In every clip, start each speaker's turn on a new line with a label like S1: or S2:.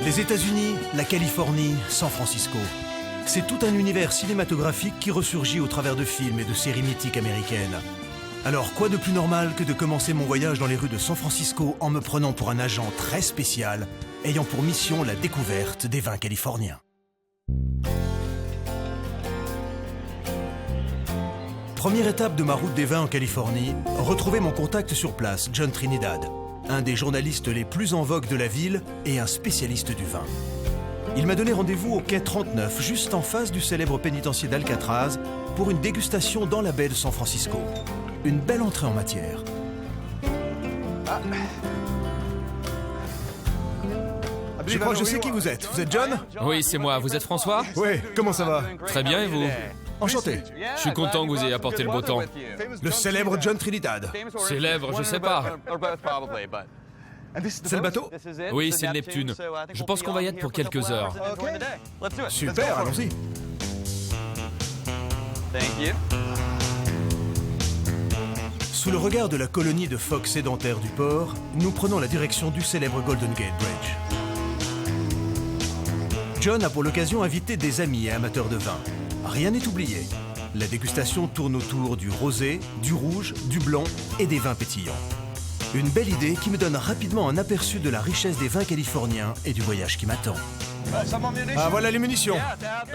S1: Les États-Unis, la Californie, San Francisco. C'est tout un univers cinématographique qui ressurgit au travers de films et de séries mythiques américaines. Alors, quoi de plus normal que de commencer mon voyage dans les rues de San Francisco en me prenant pour un agent très spécial, ayant pour mission la découverte des vins californiens. Première étape de ma route des vins en Californie, retrouver mon contact sur place, John Trinidad, un des journalistes les plus en vogue de la ville et un spécialiste du vin. Il m'a donné rendez-vous au quai 39, juste en face du célèbre pénitencier d'Alcatraz, pour une dégustation dans la baie de San Francisco. Une belle entrée en matière. Je crois que je sais qui vous êtes. Vous êtes John?
S2: Oui, c'est moi. Vous êtes François?
S1: Oui, comment ça va?
S2: Très bien, et vous?
S1: Enchanté.
S2: Je suis content que vous ayez apporté le beau temps.
S1: Le célèbre John Trinidad.
S2: Célèbre, je sais pas.
S1: C'est le bateau?
S2: Oui, c'est le Neptune. Je pense qu'on va y être pour quelques heures.
S1: Super, allons-y. Sous le regard de la colonie de phoques sédentaires du port, nous prenons la direction du célèbre Golden Gate Bridge. John a pour l'occasion invité des amis et amateurs de vin. Rien n'est oublié. La dégustation tourne autour du rosé, du rouge, du blanc et des vins pétillants. Une belle idée qui me donne rapidement un aperçu de la richesse des vins californiens et du voyage qui m'attend. Ah, voilà les munitions.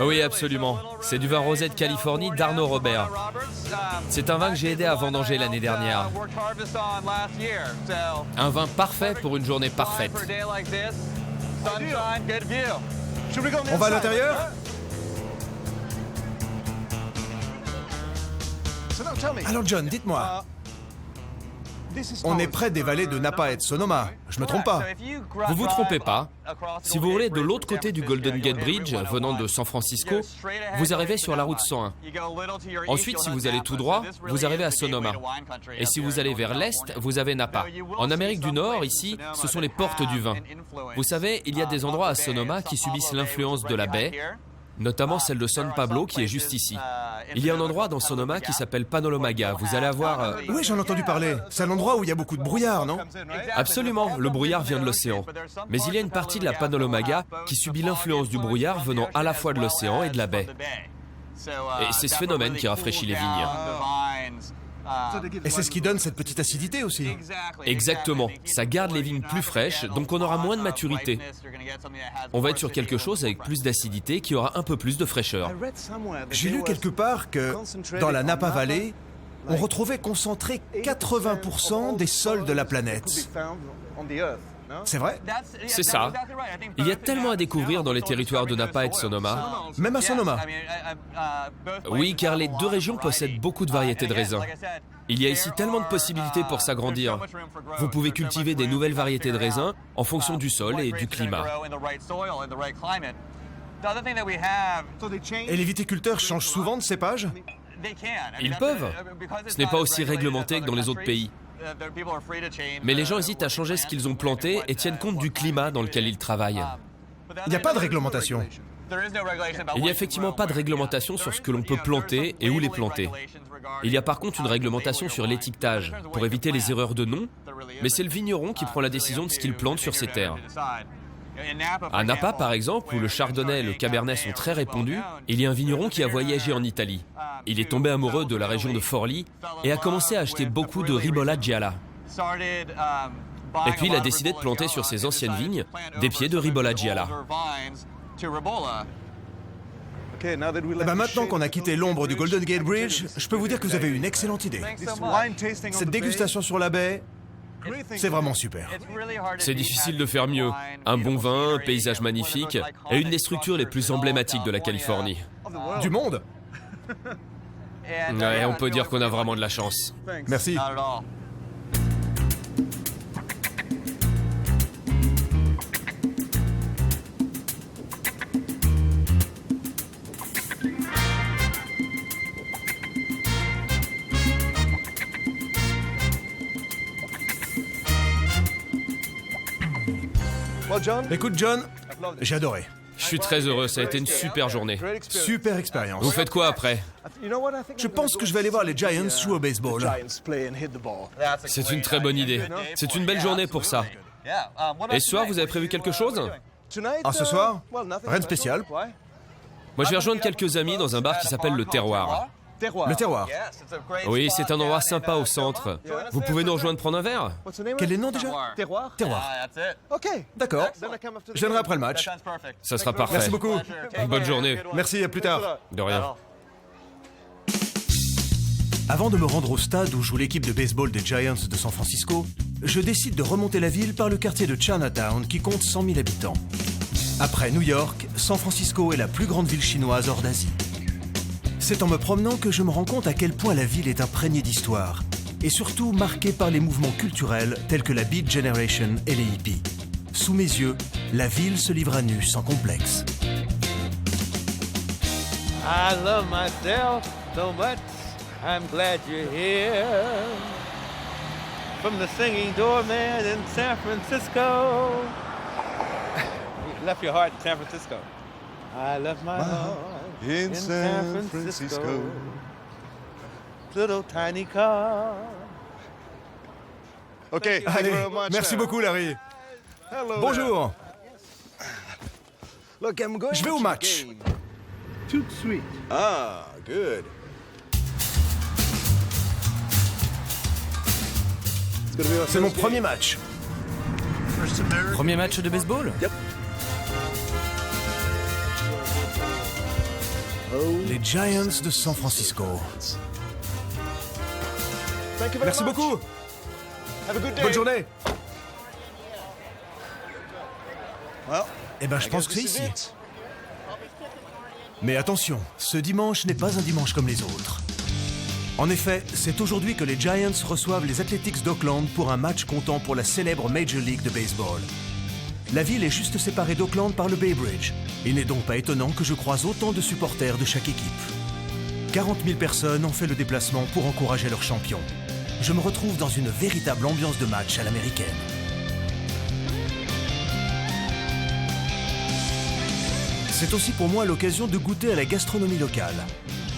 S2: Oui, absolument. C'est du vin rosé de Californie d'Arnaud Robert. C'est un vin que j'ai aidé à vendanger l'année dernière. Un vin parfait pour une journée parfaite.
S1: On va à l'intérieur? Alors John, dites-moi, on est près des vallées de Napa et de Sonoma, je me trompe pas?
S2: Vous vous trompez pas. Si vous roulez de l'autre côté du Golden Gate Bridge, venant de San Francisco, vous arrivez sur la route 101. Ensuite, si vous allez tout droit, vous arrivez à Sonoma. Et si vous allez vers l'est, vous avez Napa. En Amérique du Nord, ici, ce sont les portes du vin. Vous savez, il y a des endroits à Sonoma qui subissent l'influence de la baie, notamment celle de San Pablo qui est juste ici. Il y a un endroit dans Sonoma qui s'appelle Panolomaga. Vous allez avoir...
S1: Oui, j'en ai entendu parler. C'est un endroit où il y a beaucoup de brouillard, non?
S2: Absolument, le brouillard vient de l'océan. Mais il y a une partie de la Panolomaga qui subit l'influence du brouillard venant à la fois de l'océan et de la baie. Et c'est ce phénomène qui rafraîchit les vignes.
S1: Et c'est ce qui donne cette petite acidité aussi.
S2: Exactement, ça garde les vignes plus fraîches, donc on aura moins de maturité. On va être sur quelque chose avec plus d'acidité qui aura un peu plus de fraîcheur.
S1: J'ai lu quelque part que dans la Napa Valley, on retrouvait concentré 80% des sols de la planète. C'est vrai?
S2: C'est ça. Il y a tellement à découvrir dans les territoires de Napa et de Sonoma.
S1: Même à Sonoma?
S2: Oui, car les deux régions possèdent beaucoup de variétés de raisins. Il y a ici tellement de possibilités pour s'agrandir. Vous pouvez cultiver des nouvelles variétés de raisins en fonction du sol et du climat.
S1: Et les viticulteurs changent souvent de cépage?
S2: Ils peuvent. Ce n'est pas aussi réglementé que dans les autres pays. Mais les gens hésitent à changer ce qu'ils ont planté et tiennent compte du climat dans lequel ils travaillent.
S1: Il n'y a pas de réglementation.
S2: Il n'y a effectivement pas de réglementation sur ce que l'on peut planter et où les planter. Il y a par contre une réglementation sur l'étiquetage, pour éviter les erreurs de nom, mais c'est le vigneron qui prend la décision de ce qu'il plante sur ses terres. À Napa, par exemple, où le chardonnay et le cabernet sont très répandus, il y a un vigneron qui a voyagé en Italie. Il est tombé amoureux de la région de Forlì et a commencé à acheter beaucoup de Ribolla Gialla. Et puis il a décidé de planter sur ses anciennes vignes des pieds de Ribolla Gialla.
S1: Maintenant qu'on a quitté l'ombre du Golden Gate Bridge, je peux vous dire que vous avez une excellente idée. Cette dégustation sur la baie, c'est vraiment super.
S2: C'est difficile de faire mieux. Un bon vin, un paysage magnifique et une des structures les plus emblématiques de la Californie.
S1: Du monde?
S2: Ouais, on peut dire qu'on a vraiment de la chance.
S1: Merci. Écoute John, j'ai adoré.
S2: Je suis très heureux, ça a été une super journée.
S1: Super expérience.
S2: Vous faites quoi après?
S1: Je pense que je vais aller voir les Giants jouer au baseball.
S2: C'est une très bonne idée. C'est une belle journée pour ça. Et ce soir, vous avez prévu quelque chose?
S1: Ah, ce soir? Rien de spécial.
S2: Moi, je vais rejoindre quelques amis dans un bar qui s'appelle Le Terroir.
S1: Le Terroir.
S2: Oui, c'est un endroit sympa au centre. Vous pouvez nous rejoindre prendre un verre?
S1: Quel est le nom déjà? Terroir. D'accord. Je viendrai après le match.
S2: Ça sera parfait.
S1: Merci beaucoup.
S2: Bonne journée.
S1: Merci, à plus tard.
S2: De rien.
S1: Avant de me rendre au stade où joue l'équipe de baseball des Giants de San Francisco, je décide de remonter la ville par le quartier de Chinatown qui compte 100 000 habitants. Après New York, San Francisco est la plus grande ville chinoise hors d'Asie. C'est en me promenant que je me rends compte à quel point la ville est imprégnée d'histoire et surtout marquée par les mouvements culturels tels que la Beat Generation et les hippies. Sous mes yeux, la ville se livre à nu sans complexe.
S3: I love myself so much. I'm glad you're here. From the singing doorman in San Francisco. You left your heart in San Francisco. I left my heart in San Francisco. Little tiny car.
S1: Ok, allez, merci beaucoup Larry. Bonjour. Je vais au match.
S3: Too sweet.
S1: Ah, good. C'est mon premier match.
S2: Premier match de baseball?
S1: Les Giants de San Francisco. Merci beaucoup. Bonne journée. Eh ben, je pense que c'est ici. Mais attention, ce dimanche n'est pas un dimanche comme les autres. En effet, c'est aujourd'hui que les Giants reçoivent les Athletics d'Oakland pour un match comptant pour la célèbre Major League de baseball. La ville est juste séparée d'Oakland par le Bay Bridge. Il n'est donc pas étonnant que je croise autant de supporters de chaque équipe. 40 000 personnes ont fait le déplacement pour encourager leur champion. Je me retrouve dans une véritable ambiance de match à l'américaine. C'est aussi pour moi l'occasion de goûter à la gastronomie locale.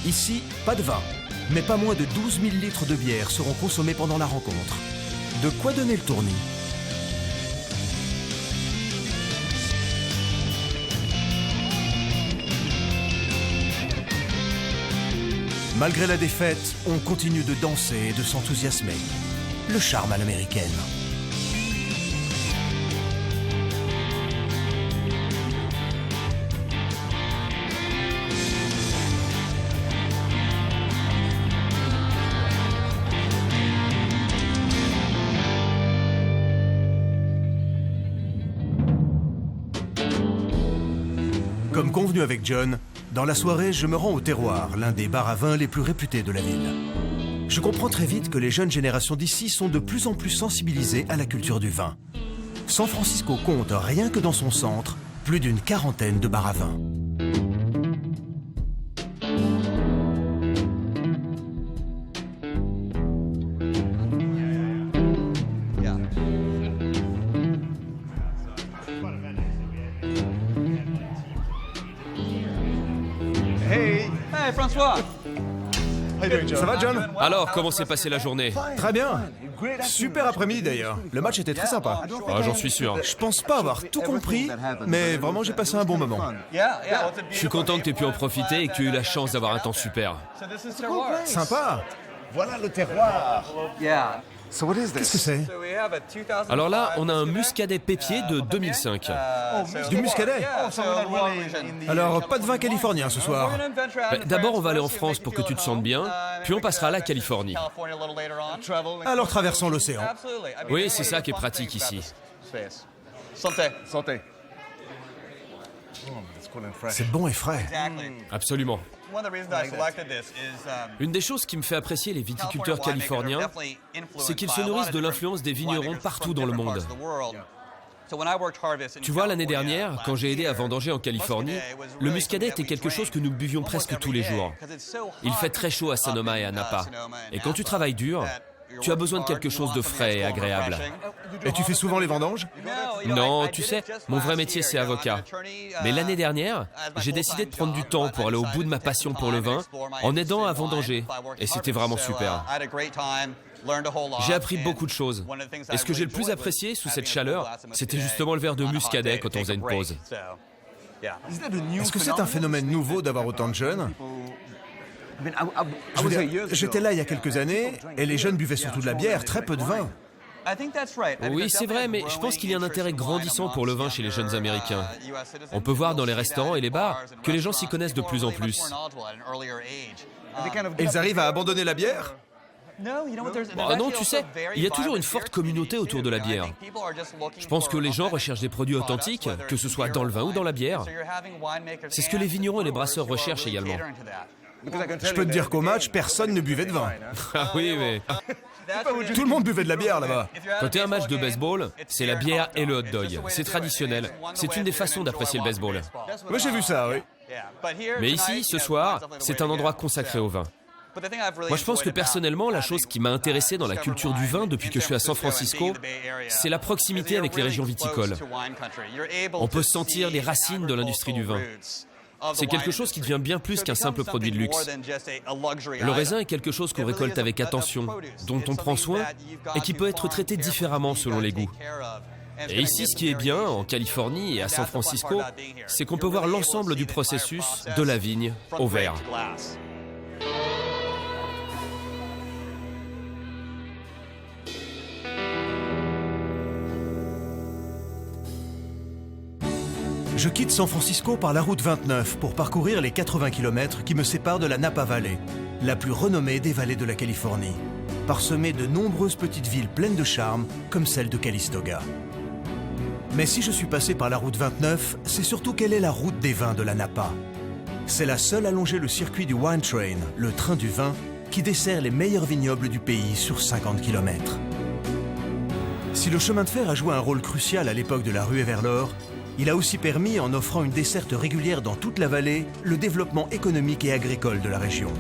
S1: Ici, pas de vin, mais pas moins de 12 000 litres de bière seront consommés pendant la rencontre. De quoi donner le tournis. Malgré la défaite, on continue de danser et de s'enthousiasmer. Le charme à l'américaine. Comme convenu avec John, dans la soirée, je me rends au Terroir, l'un des bars à vin les plus réputés de la ville. Je comprends très vite que les jeunes générations d'ici sont de plus en plus sensibilisées à la culture du vin. San Francisco compte, rien que dans son centre, plus d'une quarantaine de bars à vin.
S3: Hey François.
S1: Ça va, John?
S2: Alors, comment s'est passée la journée?
S1: Très bien. Super après-midi d'ailleurs. Le match était très sympa.
S2: Ah, j'en suis sûr.
S1: Je pense pas avoir tout compris, mais vraiment j'ai passé un bon moment.
S2: Je suis content que tu aies pu en profiter et que tu aies eu la chance d'avoir un temps super.
S1: Sympa.
S4: Voilà le terroir.
S1: Qu'est-ce que c'est?
S2: Alors là, on a un muscadet pépier de 2005.
S1: Du muscadet? Alors, pas de vin californien ce soir.
S2: D'abord, on va aller en France pour que tu te sentes bien, puis on passera à la Californie.
S1: Alors traversons l'océan.
S2: Oui, c'est ça qui est pratique ici.
S4: Santé.
S1: C'est bon et frais.
S2: Absolument. Une des choses qui me fait apprécier les viticulteurs californiens, c'est qu'ils se nourrissent de l'influence des vignerons partout dans le monde. Tu vois, l'année dernière, quand j'ai aidé à vendanger en Californie, le muscadet était quelque chose que nous buvions presque tous les jours. Il fait très chaud à Sonoma et à Napa. Et quand tu travailles dur, tu as besoin de quelque chose de frais et agréable.
S1: Et tu fais souvent les vendanges?
S2: Non, tu sais, mon vrai métier c'est avocat. Mais l'année dernière, j'ai décidé de prendre du temps pour aller au bout de ma passion pour le vin en aidant à vendanger. Et c'était vraiment super. J'ai appris beaucoup de choses. Et ce que j'ai le plus apprécié sous cette chaleur, c'était justement le verre de muscadet quand on faisait une pause.
S1: Est-ce que c'est un phénomène nouveau d'avoir autant de jeunes? Je veux dire, j'étais là il y a quelques années, et les jeunes buvaient surtout de la bière, très peu de vin.
S2: Oui, c'est vrai, mais je pense qu'il y a un intérêt grandissant pour le vin chez les jeunes Américains. On peut voir dans les restaurants et les bars que les gens s'y connaissent de plus en plus.
S1: Et ils arrivent à abandonner la bière?
S2: Non, tu sais, il y a toujours une forte communauté autour de la bière. Je pense que les gens recherchent des produits authentiques, que ce soit dans le vin ou dans la bière. C'est ce que les vignerons et les brasseurs recherchent également.
S1: Je peux te dire qu'au match, personne ne buvait de vin.
S2: Ah oui, mais...
S1: Tout le monde buvait de la bière là-bas.
S2: Quand t'es un match de baseball, c'est la bière et le hot dog. C'est traditionnel. C'est une des façons d'apprécier le baseball.
S1: Oui, j'ai vu ça, oui.
S2: Mais ici, ce soir, c'est un endroit consacré au vin. Moi, je pense que personnellement, la chose qui m'a intéressé dans la culture du vin depuis que je suis à San Francisco, c'est la proximité avec les régions viticoles. On peut sentir les racines de l'industrie du vin. C'est quelque chose qui devient bien plus qu'un simple produit de luxe. Le raisin est quelque chose qu'on récolte avec attention, dont on prend soin et qui peut être traité différemment selon les goûts. Et ici, ce qui est bien, en Californie et à San Francisco, c'est qu'on peut voir l'ensemble du processus de la vigne au verre.
S1: Je quitte San Francisco par la route 29 pour parcourir les 80 km qui me séparent de la Napa Valley, la plus renommée des vallées de la Californie, parsemée de nombreuses petites villes pleines de charme comme celle de Calistoga. Mais si je suis passé par la route 29, c'est surtout qu'elle est la route des vins de la Napa. C'est la seule à longer le circuit du Wine Train, le train du vin, qui dessert les meilleurs vignobles du pays sur 50 km. Si le chemin de fer a joué un rôle crucial à l'époque de la ruée vers l'or, il a aussi permis, en offrant une desserte régulière dans toute la vallée, le développement économique et agricole de la région.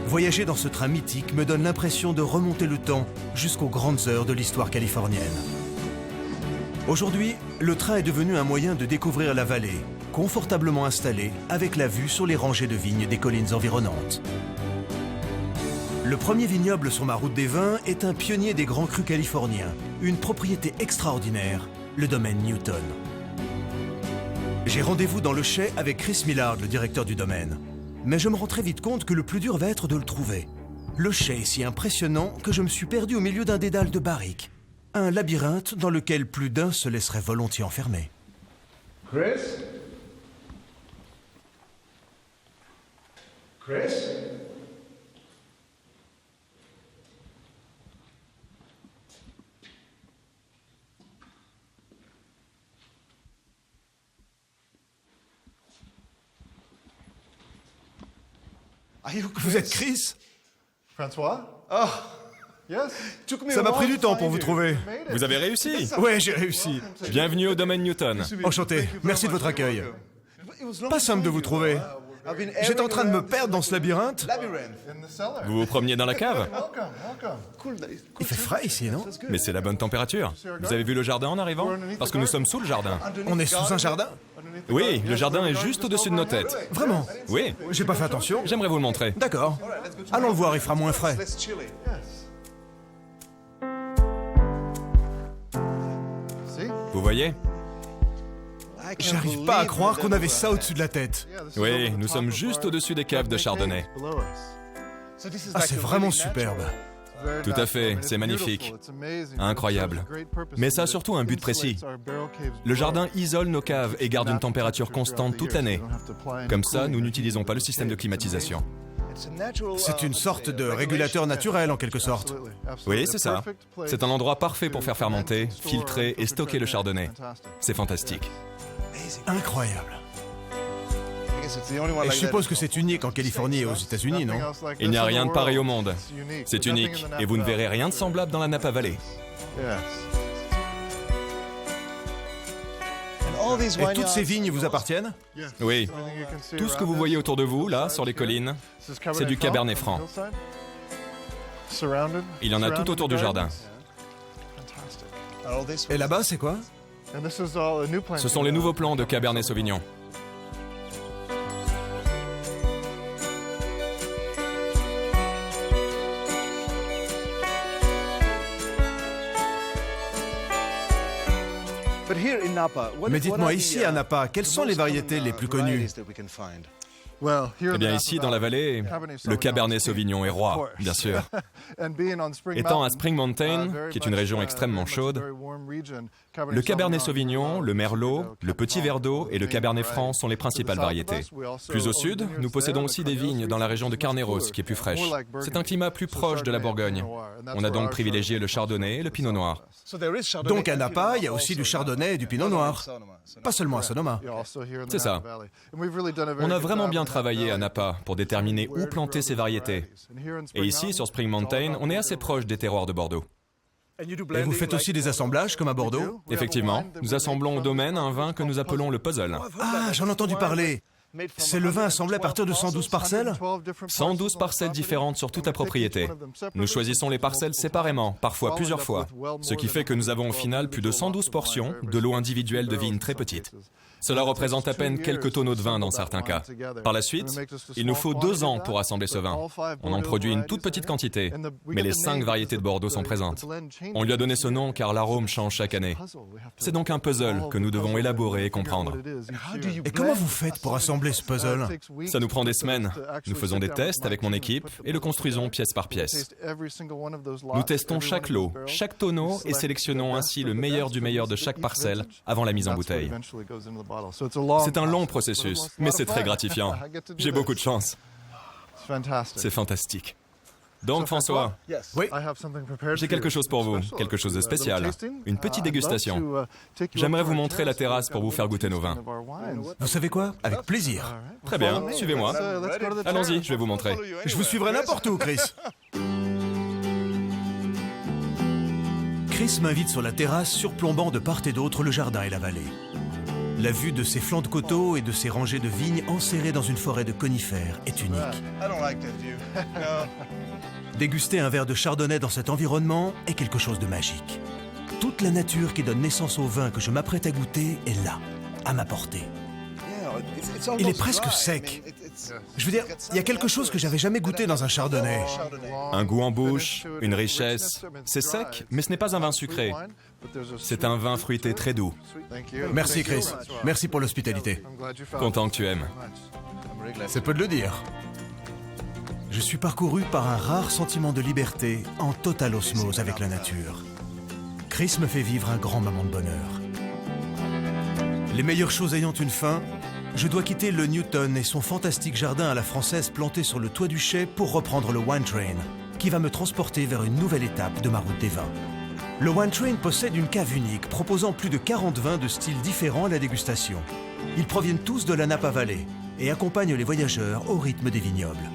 S1: Voyager dans ce train mythique me donne l'impression de remonter le temps jusqu'aux grandes heures de l'histoire californienne. Aujourd'hui, le train est devenu un moyen de découvrir la vallée, confortablement installée, avec la vue sur les rangées de vignes des collines environnantes. Le premier vignoble sur ma route des vins est un pionnier des grands crus californiens, une propriété extraordinaire, le domaine Newton. J'ai rendez-vous dans le chai avec Chris Millard, le directeur du domaine. Mais je me rends très vite compte que le plus dur va être de le trouver. Le chai est si impressionnant que je me suis perdu au milieu d'un dédale de barriques. Un labyrinthe dans lequel plus d'un se laisserait volontiers enfermer.
S4: Chris? Chris?
S1: Vous êtes Chris?
S3: François?
S1: Oh,
S3: Yes.
S1: ça m'a pris du temps pour vous trouver.
S5: Vous avez réussi.
S1: Ouais, j'ai réussi.
S5: Bienvenue au domaine Newton.
S1: Enchanté, merci de votre accueil. Pas simple de vous trouver. J'étais en train de me perdre dans ce labyrinthe.
S3: In the cellar.
S5: Vous vous promeniez dans la cave?
S3: Welcome.
S1: Il fait frais ici, non?
S5: Mais c'est la bonne température. Vous avez vu le jardin en arrivant? Parce que nous sommes sous le jardin.
S1: On est sous un jardin?
S5: Oui, le jardin est juste au-dessus de nos têtes.
S1: Vraiment?
S5: Oui,
S1: J'ai pas fait attention.
S5: j'aimerais vous le montrer.
S1: D'accord. Allons le voir, il fera moins frais.
S3: Let's chill it. See?
S5: Vous voyez?
S1: J'arrive pas à croire qu'on avait ça au-dessus de la tête.
S5: Oui, nous sommes juste au-dessus des caves de Chardonnay.
S1: Ah, c'est vraiment superbe.
S5: Tout à fait, c'est magnifique. Incroyable. Mais ça a surtout un but précis. Le jardin isole nos caves et garde une température constante toute l'année. Comme ça, nous n'utilisons pas le système de climatisation.
S1: C'est une sorte de régulateur naturel en quelque sorte.
S5: Oui, c'est ça. C'est un endroit parfait pour faire fermenter, filtrer et stocker le chardonnay. C'est fantastique.
S1: Incroyable. Et je suppose que c'est unique en Californie et aux États-Unis, non?
S5: Il n'y a rien de pareil au monde. C'est unique et vous ne verrez rien de semblable dans la Napa Valley.
S1: Et toutes ces vignes vous appartiennent?
S5: Oui, tout ce que vous voyez autour de vous, là, sur les collines, c'est du Cabernet Franc. Il y en a tout autour du jardin.
S1: Et là-bas, c'est quoi?
S5: Ce sont les nouveaux plants de Cabernet Sauvignon.
S1: Mais dites-moi, ici à Napa, quelles sont les variétés les plus connues?
S5: Eh bien ici, dans la vallée, le Cabernet Sauvignon est roi, bien sûr. Étant à Spring Mountain, qui est une région extrêmement chaude, le Cabernet Sauvignon, le Merlot, le Petit Verdot et le Cabernet Franc sont les principales variétés. Plus au sud, nous possédons aussi des vignes dans la région de Carneros, qui est plus fraîche. C'est un climat plus proche de la Bourgogne. On a donc privilégié le Chardonnay et le Pinot Noir.
S1: Donc à Napa, il y a aussi du Chardonnay et du Pinot Noir. Pas seulement à Sonoma.
S5: C'est ça. On a vraiment bien travaillé à Napa pour déterminer où planter ces variétés. Et ici, sur Spring Mountain, on est assez proche des terroirs de Bordeaux.
S1: Et vous faites aussi des assemblages comme à Bordeaux?
S5: Effectivement, nous assemblons au domaine un vin que nous appelons le puzzle.
S1: Ah, j'en ai entendu parler. C'est le vin assemblé à partir de 112 parcelles?
S5: 112 parcelles différentes sur toute la propriété. Nous choisissons les parcelles séparément, parfois plusieurs fois. Ce qui fait que nous avons au final plus de 112 portions de lots individuels de vignes très petites. Cela représente à peine quelques tonneaux de vin dans certains cas. Par la suite, il nous faut 2 ans pour assembler ce vin. On en produit une toute petite quantité, mais les 5 variétés de Bordeaux sont présentes. On lui a donné ce nom car l'arôme change chaque année. C'est donc un puzzle que nous devons élaborer et comprendre.
S1: Et comment vous faites pour assembler ce puzzle?
S5: Ça nous prend des semaines. Nous faisons des tests avec mon équipe et le construisons pièce par pièce. Nous testons chaque lot, chaque tonneau et sélectionnons ainsi le meilleur du meilleur de chaque parcelle avant la mise en bouteille. C'est un long processus, mais c'est très gratifiant. J'ai beaucoup de chance. C'est fantastique. Donc François,
S1: Oui.
S5: j'ai quelque chose pour vous, quelque chose de spécial, une petite dégustation. J'aimerais vous montrer la terrasse pour vous faire goûter nos vins.
S1: Vous savez quoi? Avec plaisir.
S5: Très bien, suivez-moi. Allons-y, je vais vous montrer.
S1: Je vous suivrai n'importe où, Chris. Chris m'invite sur la terrasse, surplombant de part et d'autre le jardin et la vallée. La vue de ces flancs de coteaux et de ces rangées de vignes enserrées dans une forêt de conifères est unique. Déguster un verre de chardonnay dans cet environnement est quelque chose de magique. Toute la nature qui donne naissance au vin que je m'apprête à goûter est là, à ma portée. Il est presque sec. Je veux dire, il y a quelque chose que j'avais jamais goûté dans un chardonnay.
S5: Un goût en bouche, une richesse. C'est sec, mais ce n'est pas un vin sucré. C'est un vin fruité très doux.
S1: Merci, Chris. Merci pour l'hospitalité.
S5: Content que tu aimes.
S1: C'est peu de le dire. Je suis parcouru par un rare sentiment de liberté en totale osmose avec la nature. Chris me fait vivre un grand moment de bonheur. Les meilleures choses ayant une fin, je dois quitter le Newton et son fantastique jardin à la française planté sur le toit du chai pour reprendre le Wine Train, qui va me transporter vers une nouvelle étape de ma route des vins. Le Wine Train possède une cave unique, proposant plus de 40 vins de styles différents à la dégustation. Ils proviennent tous de la Napa Valley et accompagnent les voyageurs au rythme des vignobles.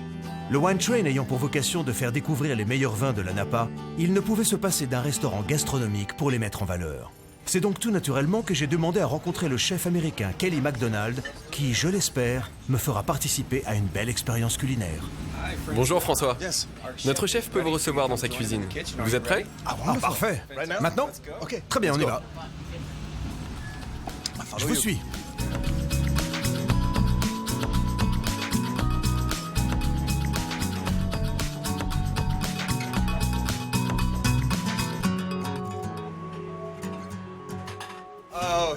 S1: Le Wine Train ayant pour vocation de faire découvrir les meilleurs vins de la Napa, il ne pouvait se passer d'un restaurant gastronomique pour les mettre en valeur. C'est donc tout naturellement que j'ai demandé à rencontrer le chef américain Kelly McDonald, qui, je l'espère, me fera participer à une belle expérience culinaire.
S6: Bonjour François. Notre chef peut vous recevoir dans sa cuisine. Vous êtes prêt?
S1: Ah, parfait. Maintenant? Très bien, on y va. Je vous suis.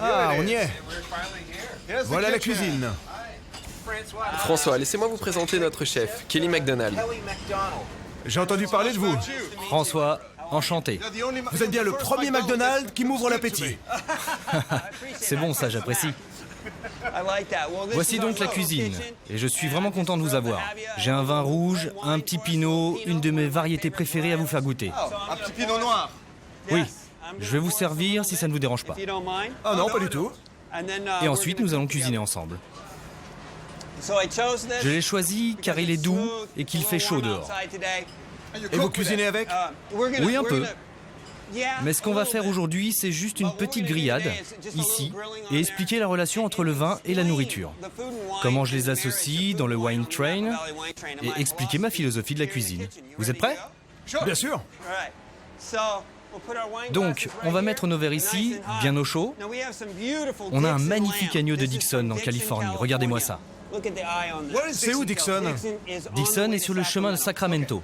S1: Ah, on y est. Voilà la cuisine.
S6: François, laissez-moi vous présenter notre chef, Kelly McDonald.
S1: J'ai entendu parler de vous.
S7: François, enchanté.
S1: Vous êtes bien le premier McDonald qui m'ouvre l'appétit.
S7: C'est bon ça, j'apprécie. Voici donc la cuisine, et je suis vraiment content de vous avoir. J'ai un vin rouge, un petit pinot, une de mes variétés préférées à vous faire goûter.
S3: Un petit pinot noir.
S7: Oui, je vais vous servir si ça ne vous dérange pas.
S1: Ah non, pas du tout.
S7: Et ensuite, nous allons cuisiner ensemble. Je l'ai choisi car il est doux et qu'il fait chaud dehors.
S1: Et vous cuisinez avec?
S7: Oui, un peu. Mais ce qu'on va faire aujourd'hui, c'est juste une petite grillade, ici, et expliquer la relation entre le vin et la nourriture. Comment je les associe dans le Wine Train, et expliquer ma philosophie de la cuisine. Vous êtes prêts?
S1: Bien sûr.
S7: Donc, on va mettre nos verres ici, bien au chaud. On a un magnifique agneau de Dixon en Californie, regardez-moi ça.
S1: C'est où Dixon?
S7: Dixon est sur le chemin de Sacramento.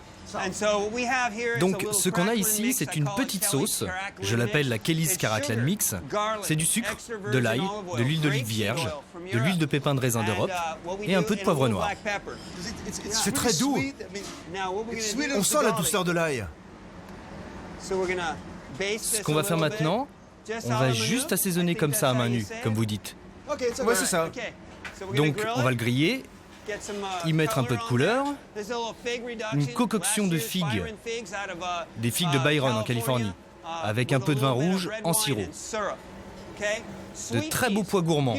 S7: Donc ce qu'on a ici, c'est une petite sauce, je l'appelle la Kelly's Caracal Mix. C'est du sucre, de l'ail, de l'huile d'olive vierge, de l'huile de pépin de raisin d'Europe et un peu de poivre noir.
S1: C'est très doux. On sent la douceur de l'ail.
S7: Ce qu'on va faire maintenant, on va juste assaisonner comme ça à main nue, comme vous dites.
S1: Ouais, c'est ça.
S7: Donc on va le griller, y mettre un peu de couleur, une concoction de figues, des figues de Byron en Californie, avec un peu de vin rouge en sirop. De très beaux pois gourmands,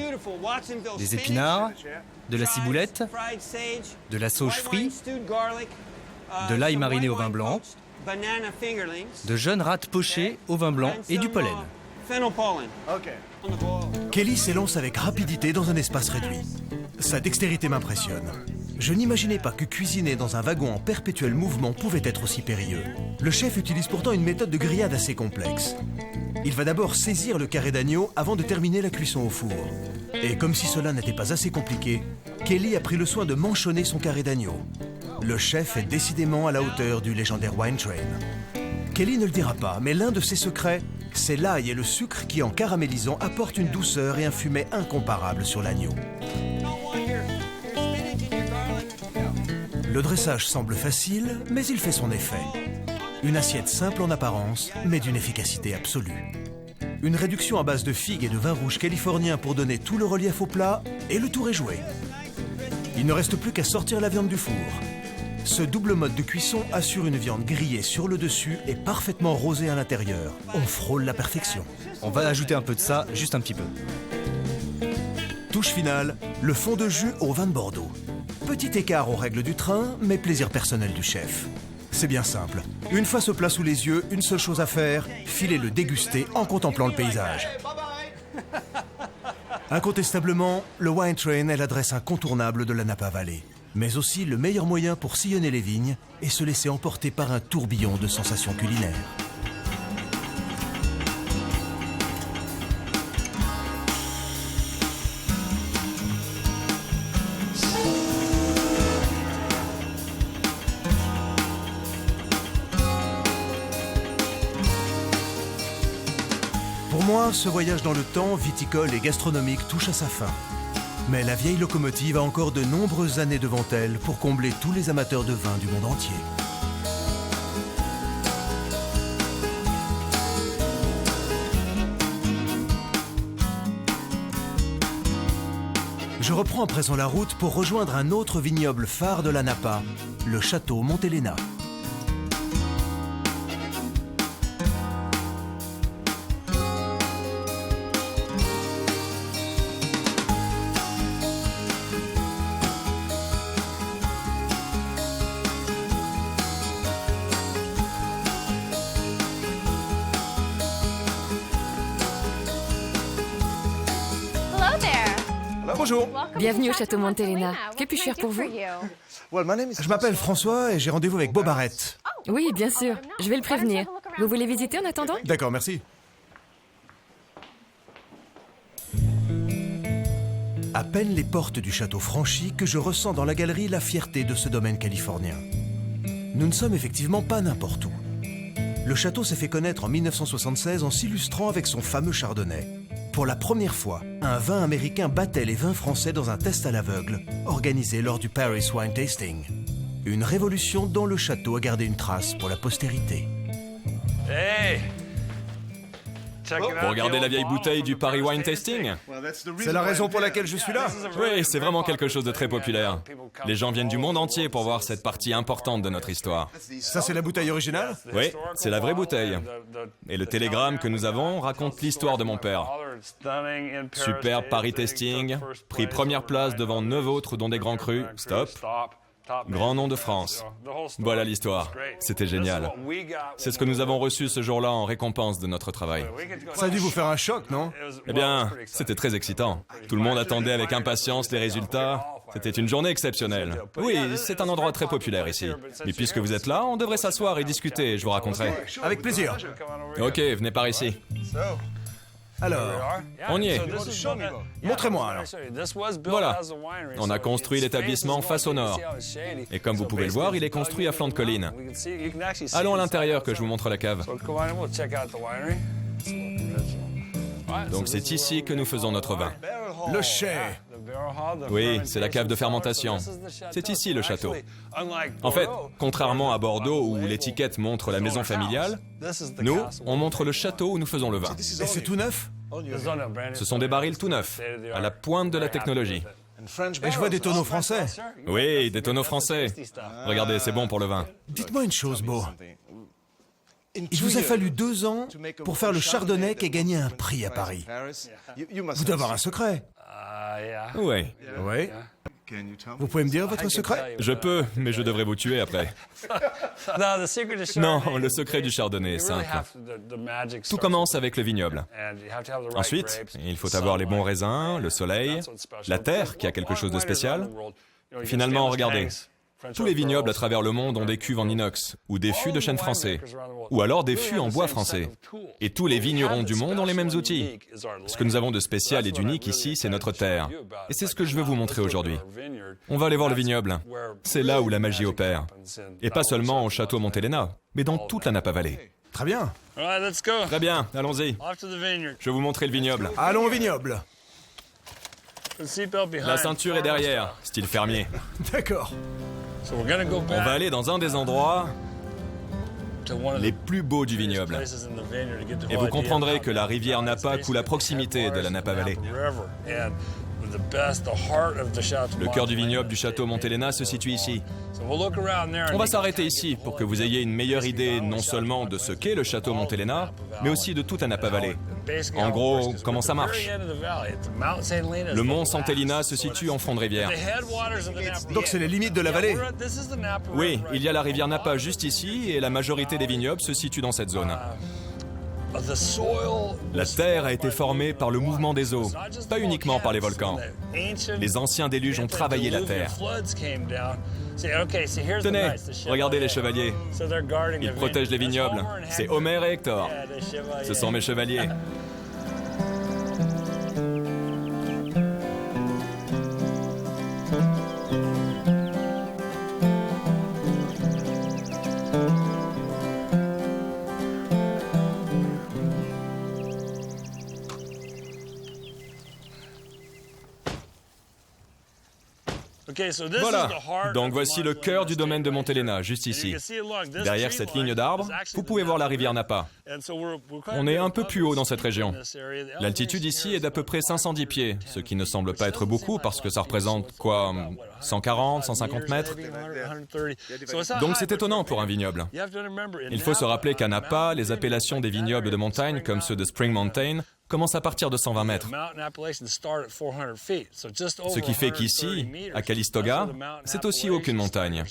S7: des épinards, de la ciboulette, de la sauge frite, de l'ail mariné au vin blanc, de jeunes rattes pochées au vin blanc et du pollen.
S1: Kelly s'élance avec rapidité dans un espace réduit. Sa dextérité m'impressionne. Je n'imaginais pas que cuisiner dans un wagon en perpétuel mouvement pouvait être aussi périlleux. Le chef utilise pourtant une méthode de grillade assez complexe. Il va d'abord saisir le carré d'agneau avant de terminer la cuisson au four. Et comme si cela n'était pas assez compliqué, Kelly a pris le soin de manchonner son carré d'agneau. Le chef est décidément à la hauteur du légendaire Wine Train. Kelly ne le dira pas, mais l'un de ses secrets, c'est l'ail et le sucre qui, en caramélisant, apportent une douceur et un fumet incomparables sur l'agneau. Le dressage semble facile, mais il fait son effet. Une assiette simple en apparence, mais d'une efficacité absolue. Une réduction à base de figues et de vin rouge californien pour donner tout le relief au plat, et le tour est joué. Il ne reste plus qu'à sortir la viande du four. Ce double mode de cuisson assure une viande grillée sur le dessus et parfaitement rosée à l'intérieur. On frôle la perfection.
S7: On va ajouter un peu de ça, juste un petit peu.
S1: Touche finale, le fond de jus au vin de Bordeaux. Petit écart aux règles du train, mais plaisir personnel du chef. C'est bien simple. Une fois ce plat sous les yeux, une seule chose à faire, filer le déguster en contemplant le paysage. Incontestablement, le Wine Train est l'adresse incontournable de la Napa Valley, mais aussi le meilleur moyen pour sillonner les vignes et se laisser emporter par un tourbillon de sensations culinaires. Pour moi, ce voyage dans le temps, viticole et gastronomique touche à sa fin. Mais la vieille locomotive a encore de nombreuses années devant elle pour combler tous les amateurs de vin du monde entier. Je reprends à présent la route pour rejoindre un autre vignoble phare de la Napa, le château Montelena. Bonjour.
S8: Bienvenue au Château Montelena. Que puis-je faire pour vous?
S1: Je m'appelle François et j'ai rendez-vous avec Bob Barrett.
S8: Oui, bien sûr. Je vais le prévenir. Vous voulez visiter en attendant?
S1: D'accord, merci. À peine les portes du château franchies que je ressens dans la galerie la fierté de ce domaine californien. Nous ne sommes effectivement pas n'importe où. Le château s'est fait connaître en 1976 en s'illustrant avec son fameux chardonnay. Pour la première fois, un vin américain battait les vins français dans un test à l'aveugle, organisé lors du Paris Wine Tasting. Une révolution dont le château a gardé une trace pour la postérité.
S5: Hey! Vous regardez la vieille bouteille du Paris Wine Tasting?
S1: C'est la raison pour laquelle je suis là.
S5: Oui, c'est vraiment quelque chose de très populaire. Les gens viennent du monde entier pour voir cette partie importante de notre histoire.
S1: Ça, c'est la bouteille originale?
S5: Oui, c'est la vraie bouteille. Et le télégramme que nous avons raconte l'histoire de mon père. Superbe Paris Tasting, pris première place devant 9 autres dont des grands crus. Stop. Grand nom de France. Voilà l'histoire. C'était génial. C'est ce que nous avons reçu ce jour-là en récompense de notre travail.
S1: Ça a dû vous faire un choc, non?
S5: Eh bien, c'était très excitant. Tout le monde attendait avec impatience les résultats. C'était une journée exceptionnelle. Oui, c'est un endroit très populaire ici. Mais puisque vous êtes là, on devrait s'asseoir et discuter, je vous raconterai.
S1: Avec plaisir.
S5: Ok, venez par ici.
S1: Alors,
S5: On y est.
S1: montrez-moi alors.
S5: Voilà. On a construit l'établissement face au nord. Et comme vous pouvez le voir, il est construit à flanc de colline. Allons à l'intérieur que je vous montre la cave. Donc c'est ici que nous faisons notre vin.
S1: Le chai.
S5: Oui, c'est la cave de fermentation. C'est ici le château. En fait, contrairement à Bordeaux où l'étiquette montre la maison familiale, nous, on montre le château où nous faisons le vin.
S1: Et c'est tout neuf?
S5: Ce sont des barils tout neufs, à la pointe de la technologie.
S1: Et je vois des tonneaux français.
S5: Oui, des tonneaux français. Regardez, c'est bon pour le vin.
S1: Dites-moi une chose, Beau. Il vous a fallu 2 ans pour faire le chardonnay qui a gagné un prix à Paris. Vous devez avoir un secret.
S5: Oui.
S1: Oui. Vous pouvez me dire votre secret?
S5: Je peux, mais je devrais vous tuer après. Non, le secret du chardonnay est simple. Tout commence avec le vignoble. Ensuite, il faut avoir les bons raisins, le soleil, la terre qui a quelque chose de spécial. Finalement, regardez. Tous les vignobles à travers le monde ont des cuves en inox, ou des fûts de chêne français, ou alors des fûts en bois français. Et tous les vignerons du monde ont les mêmes outils. Ce que nous avons de spécial et d'unique ici, c'est notre terre. Et c'est ce que je veux vous montrer aujourd'hui. On va aller voir le vignoble. C'est là où la magie opère. Et pas seulement au château Montelena, mais dans toute la Napa-Vallée.
S1: Très bien.
S5: Très bien, allons-y. Je vais vous montrer le vignoble.
S1: Allons au vignoble.
S5: La ceinture est derrière, style fermier.
S1: D'accord.
S5: On va aller dans un des endroits les plus beaux du vignoble. Et vous comprendrez que la rivière Napa coule à proximité de la Napa-Vallée. Le cœur du vignoble du château Montelena se situe ici. On va s'arrêter ici pour que vous ayez une meilleure idée non seulement de ce qu'est le château Montelena, mais aussi de toute la Napa-Vallée. En gros, comment ça marche. Le mont Sant'Elina se situe en fond de rivière.
S1: Donc c'est les limites de la vallée.
S5: Oui, il y a la rivière Napa juste ici et la majorité des vignobles se situent dans cette zone. La terre a été formée par le mouvement des eaux, pas uniquement par les volcans. Les anciens déluges ont travaillé la terre. Tenez, regardez les chevaliers. Ils protègent les vignobles. C'est Homer et Hector. Ce sont mes chevaliers. Voilà, donc voici le cœur du domaine de Montelena, juste ici. Derrière cette ligne d'arbres, vous pouvez voir la rivière Napa. On est un peu plus haut dans cette région. L'altitude ici est d'à peu près 510 pieds, ce qui ne semble pas être beaucoup parce que ça représente, quoi, 140, 150 mètres. Donc c'est étonnant pour un vignoble. Il faut se rappeler qu'à Napa, les appellations des vignobles de montagne, comme ceux de Spring Mountain, commence à partir de 120 mètres. Ce qui fait qu'ici, à Calistoga, c'est aussi haut qu'une montagne.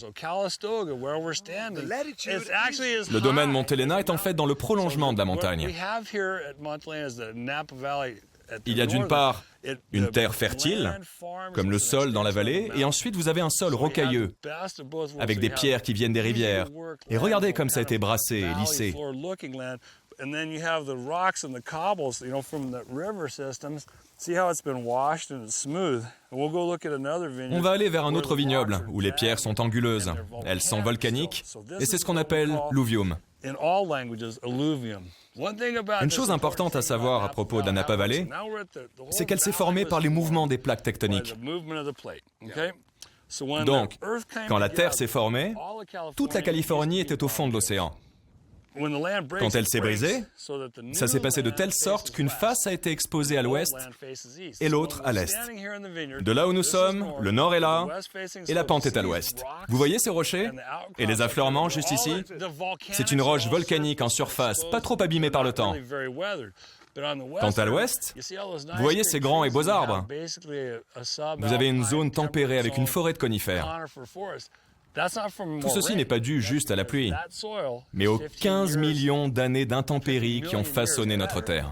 S5: Le domaine Montelena est en fait dans le prolongement de la montagne. Il y a d'une part une terre fertile, comme le sol dans la vallée, et ensuite vous avez un sol rocailleux, avec des pierres qui viennent des rivières. Et regardez comme ça a été brassé et lissé. And then you have the rocks and the cobbles, from the river systems. See how it's been washed and it's smooth. And we'll go look at another vineyard. On va aller vers un autre vignoble où les pierres sont anguleuses. Elles sont volcaniques et c'est ce qu'on appelle l'uvium. Une chose importante à savoir à propos de la Napa-Vallée, c'est qu'elle s'est formée par les mouvements des plaques tectoniques. Donc, quand la Terre s'est formée, toute la Californie était au fond de l'océan. Quand elle s'est brisée, ça s'est passé de telle sorte qu'une face a été exposée à l'ouest et l'autre à l'est. De là où nous sommes, le nord est là et la pente est à l'ouest. Vous voyez ces rochers et les affleurements juste ici? C'est une roche volcanique en surface, pas trop abîmée par le temps. Quant à l'ouest, vous voyez ces grands et beaux arbres. Vous avez une zone tempérée avec une forêt de conifères. Tout ceci n'est pas dû juste à la pluie, mais aux 15 millions d'années d'intempéries qui ont façonné notre Terre.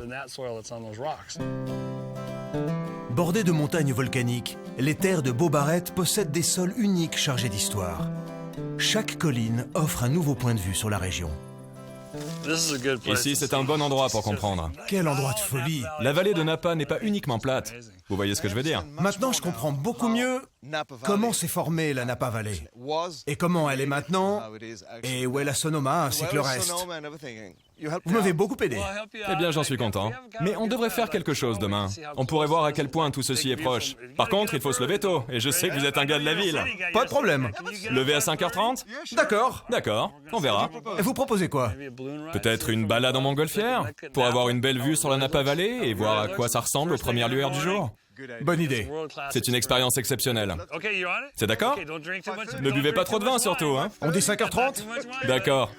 S1: Bordées de montagnes volcaniques, les terres de Beaubarret possèdent des sols uniques chargés d'histoire. Chaque colline offre un nouveau point de vue sur la région.
S5: Ici, c'est un bon endroit pour comprendre.
S1: Quel endroit de folie!
S5: La vallée de Napa n'est pas uniquement plate. Vous voyez ce que je veux dire?
S1: Maintenant, je comprends beaucoup mieux comment s'est formée la Napa Valley, et comment elle est maintenant, et où est la Sonoma ainsi que le reste. Vous m'avez beaucoup aidé.
S5: Eh bien, j'en suis content. Mais on devrait faire quelque chose demain. On pourrait voir à quel point tout ceci est proche. Par contre, il faut se lever tôt, et je sais que vous êtes un gars de la ville.
S1: Pas de problème.
S5: Lever à 5h30?
S1: D'accord.
S5: D'accord, on verra.
S1: Et vous proposez quoi?
S5: Peut-être une balade en montgolfière, pour avoir une belle vue sur la Napa Valley et voir à quoi ça ressemble aux premières lueurs du jour.
S1: Bonne idée.
S5: C'est une expérience exceptionnelle. C'est d'accord? Ne buvez pas trop de vin surtout, hein?
S1: On dit 5h30?
S5: D'accord.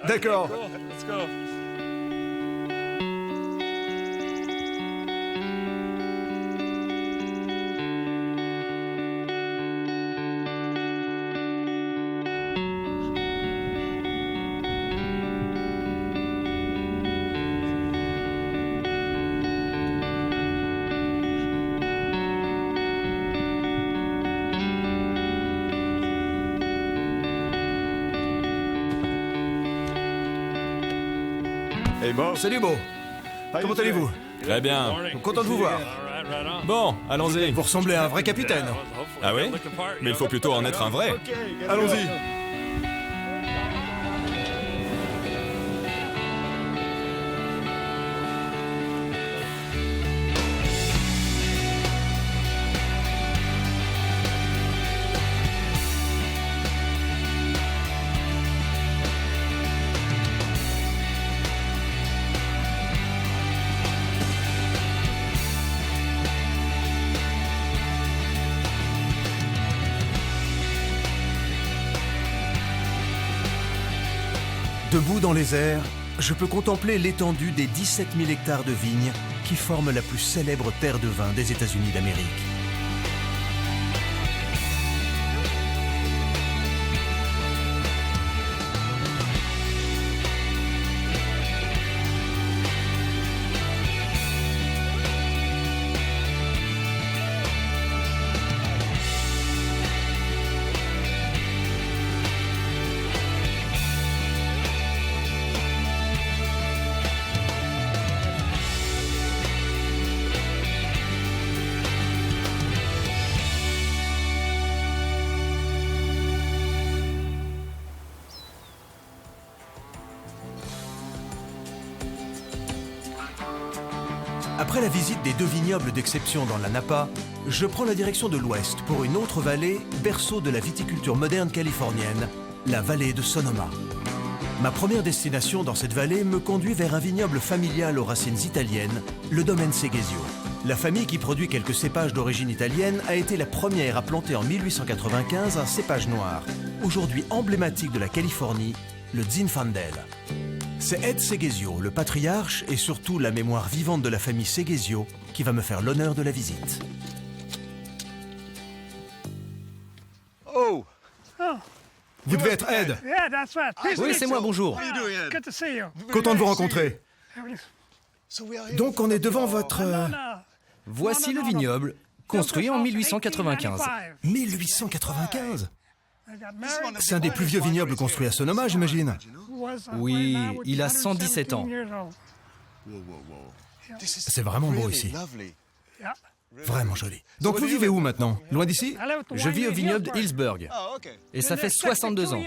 S1: D'accord.
S4: Hey Bo.
S1: Salut Beau. Comment allez-vous?
S5: Très bien.
S1: Content de vous voir.
S5: Bon, allons-y.
S1: Vous ressemblez à un vrai capitaine.
S5: Ah oui? Mais il faut plutôt en être un vrai.
S1: Allons-y. Debout dans les airs, je peux contempler l'étendue des 17 000 hectares de vignes qui forment la plus célèbre terre de vin des États-Unis d'Amérique. Après la visite des 2 vignobles d'exception dans la Napa, je prends la direction de l'ouest pour une autre vallée, berceau de la viticulture moderne californienne, la vallée de Sonoma. Ma première destination dans cette vallée me conduit vers un vignoble familial aux racines italiennes, le domaine Seghesio. La famille qui produit quelques cépages d'origine italienne a été la première à planter en 1895 un cépage noir, aujourd'hui emblématique de la Californie, le Zinfandel. C'est Ed Seghesio, le patriarche et surtout la mémoire vivante de la famille Seghesio, qui va me faire l'honneur de la visite.
S4: Oh.
S1: Vous devez être Ed.
S7: Oui, c'est moi, bonjour.
S1: Content de vous rencontrer. Donc on est devant votre...
S7: Voici le vignoble, construit en 1895.
S1: 1895 ? C'est un des plus vieux vignobles construits à Sonoma, j'imagine.
S7: Oui, il a 117 ans.
S1: C'est vraiment beau ici. Vraiment joli. Donc vous vivez où maintenant? Loin d'ici?
S7: Je vis au vignoble d'Hillsburg. Et ça fait 62 ans.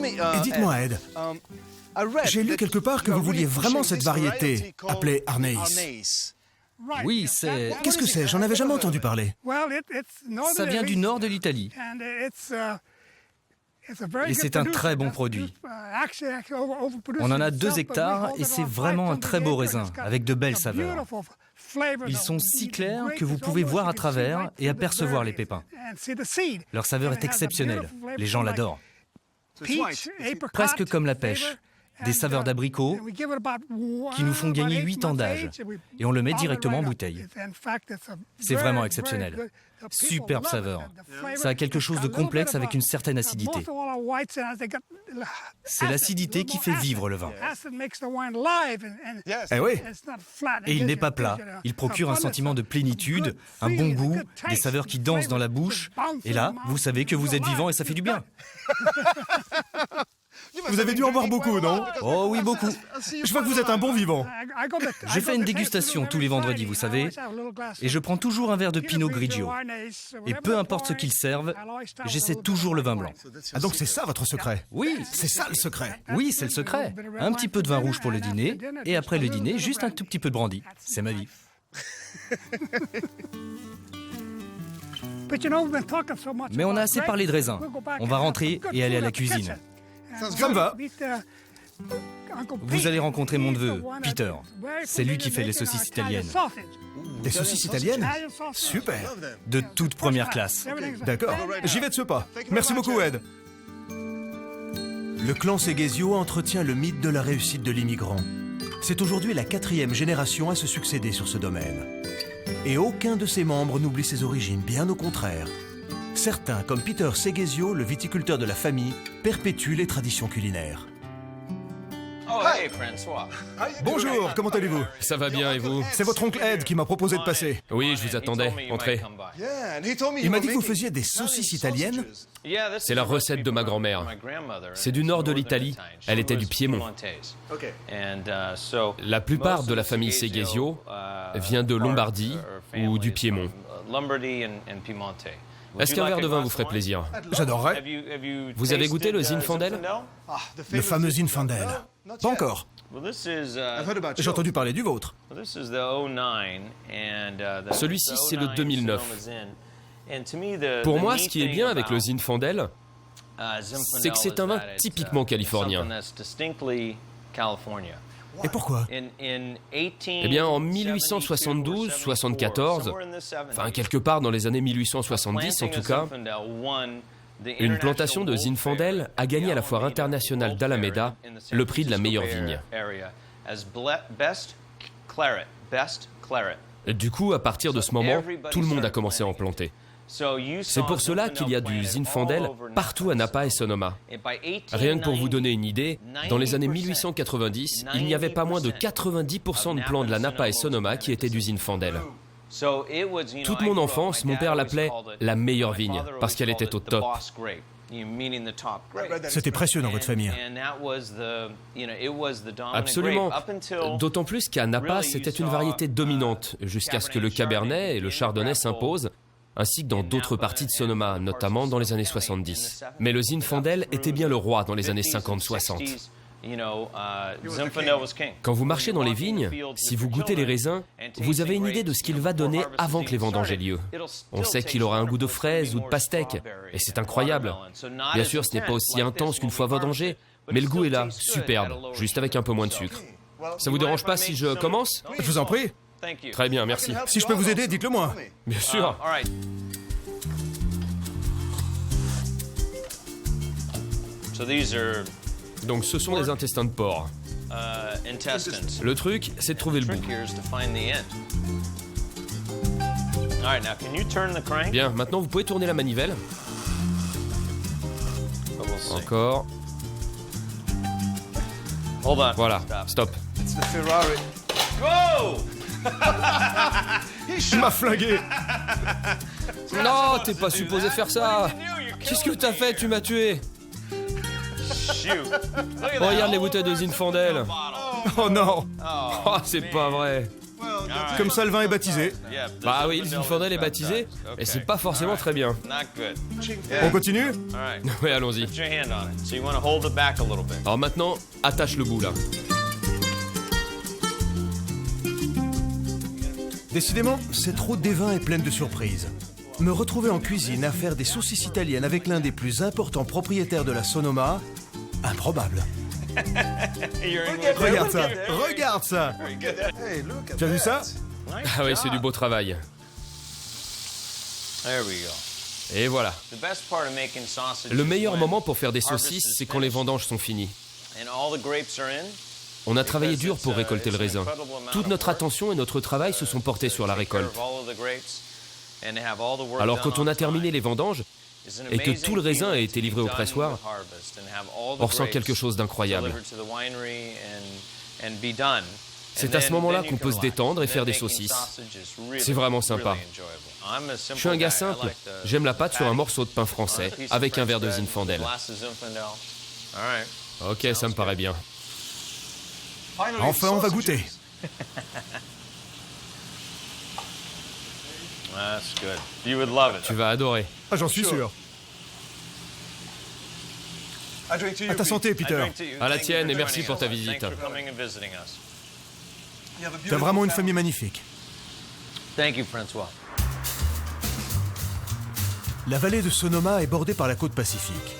S1: Et dites-moi, Ed, j'ai lu quelque part que vous vouliez vraiment cette variété, appelée Arneis.
S7: Oui, c'est...
S1: Qu'est-ce que c'est? J'en avais jamais entendu parler.
S7: Ça vient du nord de l'Italie. Et c'est un très bon produit. On en a 2 hectares et c'est vraiment un très beau raisin, avec de belles saveurs. Ils sont si clairs que vous pouvez voir à travers et apercevoir les pépins. Leur saveur est exceptionnelle. Les gens l'adorent. Presque comme la pêche. des saveurs d'abricot qui nous font gagner 8 ans d'âge. Et on le met directement en bouteille. C'est vraiment exceptionnel. Superbe saveur. Ça a quelque chose de complexe avec une certaine acidité. C'est l'acidité qui fait vivre le vin.
S1: Eh oui.
S7: Et il n'est pas plat. Il procure un sentiment de plénitude, un bon goût, des saveurs qui dansent dans la bouche. Et là, vous savez que vous êtes vivant et ça fait du bien.
S1: Vous avez dû en boire beaucoup, non?
S7: Oh oui, beaucoup.
S1: Je vois que vous êtes un bon vivant.
S7: Je fais une dégustation tous les vendredis, vous savez, et je prends toujours un verre de Pinot Grigio. Et peu importe ce qu'ils servent, j'essaie toujours le vin blanc.
S1: Ah, donc c'est ça votre secret?
S7: Oui,
S1: C'est ça le secret.
S7: oui, c'est le secret. Un petit peu de vin rouge pour le dîner, et après le dîner, juste un tout petit peu de brandy. C'est ma vie. Mais on a assez parlé de raisin. On va rentrer et aller à la cuisine.
S1: Ça me va.
S7: Vous allez rencontrer mon neveu, Peter. C'est lui qui fait les saucisses italiennes.
S1: Des saucisses italiennes? Super.
S7: De toute première classe.
S1: D'accord. J'y vais de ce pas. Merci beaucoup, Ed. Le clan Seghesio entretient le mythe de la réussite de l'immigrant. C'est aujourd'hui la 4e génération à se succéder sur ce domaine. Et aucun de ses membres n'oublie ses origines, bien au contraire. Certains, comme Peter Seghesio, le viticulteur de la famille, perpétuent les traditions culinaires. Bonjour, comment allez-vous?
S2: Ça va bien et vous?
S1: C'est votre oncle Ed qui m'a proposé de passer.
S2: Oui, je vous attendais. Entrez.
S1: Il m'a dit que vous faisiez des saucisses italiennes.
S2: C'est la recette de ma grand-mère. C'est du nord de l'Italie. Elle était du Piémont. La plupart de la famille Seghesio vient de Lombardie ou du Piémont. Est-ce qu'un verre de vin vous ferait plaisir?
S1: J'adorerais.
S2: Vous avez goûté le Zinfandel?
S1: Le fameux Zinfandel. Pas encore. J'ai entendu parler du vôtre.
S2: Celui-ci, c'est le 2009. Pour moi, ce qui est bien avec le Zinfandel, c'est que c'est un vin typiquement californien.
S1: Et pourquoi?
S2: Eh bien, en 1872-74, enfin quelque part dans les années 1870 en tout cas, une plantation de Zinfandel a gagné à la foire internationale d'Alameda le prix de la meilleure vigne. Du coup, à partir de ce moment, tout le monde a commencé à en planter. C'est pour cela qu'il y a du Zinfandel partout à Napa et Sonoma. Rien que pour vous donner une idée, dans les années 1890, il n'y avait pas moins de 90% de plants de la Napa et Sonoma qui étaient du Zinfandel. Toute mon enfance, mon père l'appelait la meilleure vigne, parce qu'elle était au top.
S1: C'était précieux dans votre famille.
S2: Absolument. D'autant plus qu'à Napa, c'était une variété dominante, jusqu'à ce que le Cabernet et le Chardonnay s'imposent, ainsi que dans d'autres parties de Sonoma, notamment dans les années 70. Mais le Zinfandel était bien le roi dans les années 50-60. Quand vous marchez dans les vignes, si vous goûtez les raisins, vous avez une idée de ce qu'il va donner avant que les vendanges aient lieu. On sait qu'il aura un goût de fraise ou de pastèque, et c'est incroyable. Bien sûr, ce n'est pas aussi intense qu'une fois vendangé, mais le goût est là, superbe, juste avec un peu moins de sucre. Ça vous dérange pas si je commence?
S1: Je vous en prie.
S2: Très bien, merci.
S1: Si je peux vous aider, dites-le moi.
S2: Bien sûr. Donc ce sont des intestins de porc. Le truc, c'est de trouver le bout. Bien, maintenant vous pouvez tourner la manivelle. Encore. Voilà, stop.
S1: Il m'a flingué.
S2: Non, t'es pas supposé faire ça. Qu'est-ce que t'as fait? Tu m'as tué. Regarde les bouteilles de Zinfandel.
S1: Oh non.
S2: Oh, c'est pas vrai.
S1: Comme ça, le vin est baptisé.
S2: Bah oui, le Zinfandel est baptisé, et c'est pas forcément très bien.
S1: On continue?
S2: Oui, allons-y. Alors maintenant, attache le bout là.
S1: Décidément, cette route des vins est pleine de surprises. Me retrouver en cuisine à faire des saucisses italiennes avec l'un des plus importants propriétaires de la Sonoma, improbable. Regarde ça, regarde ça. Tu as vu ça?
S2: Ah oui, c'est du beau travail. Et voilà. Le meilleur moment pour faire des saucisses, c'est quand les vendanges sont finies. On a travaillé dur pour récolter le raisin. Toute notre attention et notre travail se sont portés sur la récolte. Alors quand on a terminé les vendanges et que tout le raisin a été livré au pressoir, on ressent quelque chose d'incroyable. C'est à ce moment-là qu'on peut se détendre et faire des saucisses. C'est vraiment sympa. Je suis un gars simple, j'aime la pâte sur un morceau de pain français avec un verre de Zinfandel. Ok, ça me paraît bien.
S1: Enfin, on va goûter.
S2: Tu vas adorer.
S1: Ah, j'en suis sûr. À ta santé, Peter.
S2: À la tienne et merci pour ta visite.
S1: T'as vraiment une famille magnifique. La vallée de Sonoma est bordée par la côte Pacifique.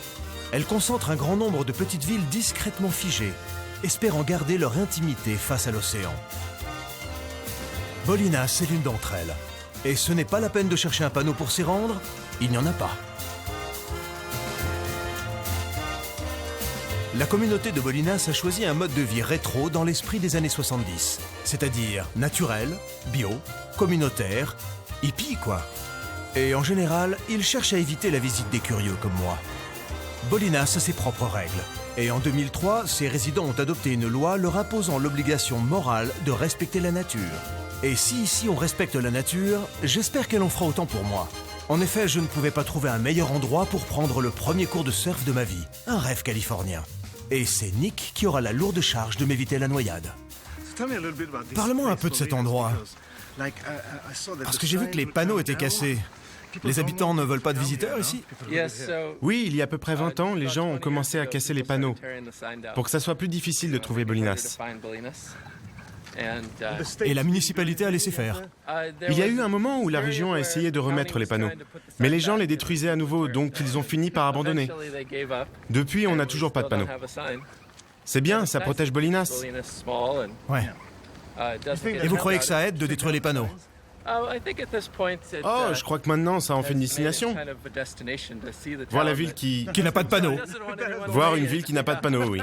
S1: Elle concentre un grand nombre de petites villes discrètement figées, espérant garder leur intimité face à l'océan. Bolinas est l'une d'entre elles. Et ce n'est pas la peine de chercher un panneau pour s'y rendre, il n'y en a pas. La communauté de Bolinas a choisi un mode de vie rétro dans l'esprit des années 70, c'est-à-dire naturel, bio, communautaire, hippie quoi. Et en général, ils cherchent à éviter la visite des curieux comme moi. Bolinas a ses propres règles. Et en 2003, ses résidents ont adopté une loi leur imposant l'obligation morale de respecter la nature. Et si ici on respecte la nature, j'espère qu'elle en fera autant pour moi. En effet, je ne pouvais pas trouver un meilleur endroit pour prendre le premier cours de surf de ma vie. Un rêve californien. Et c'est Nick qui aura la lourde charge de m'éviter la noyade. Parle-moi un peu de cet endroit. Parce que j'ai vu que les panneaux étaient cassés. Les habitants ne veulent pas de visiteurs ici?
S9: Oui, il y a à peu près 20 ans, les gens ont commencé à casser les panneaux pour que ça soit plus difficile de trouver Bolinas.
S1: Et la municipalité a laissé faire.
S9: Il y a eu un moment où la région a essayé de remettre les panneaux, mais les gens les détruisaient à nouveau, donc ils ont fini par abandonner. Depuis, on n'a toujours pas de panneaux. C'est bien, ça protège Bolinas.
S1: Ouais. Et vous croyez que ça aide de détruire les panneaux?
S9: Oh, je crois que maintenant, ça en fait une destination. Voir la ville qui
S1: n'a pas de panneaux.
S9: Voir une ville qui n'a pas de panneaux, oui.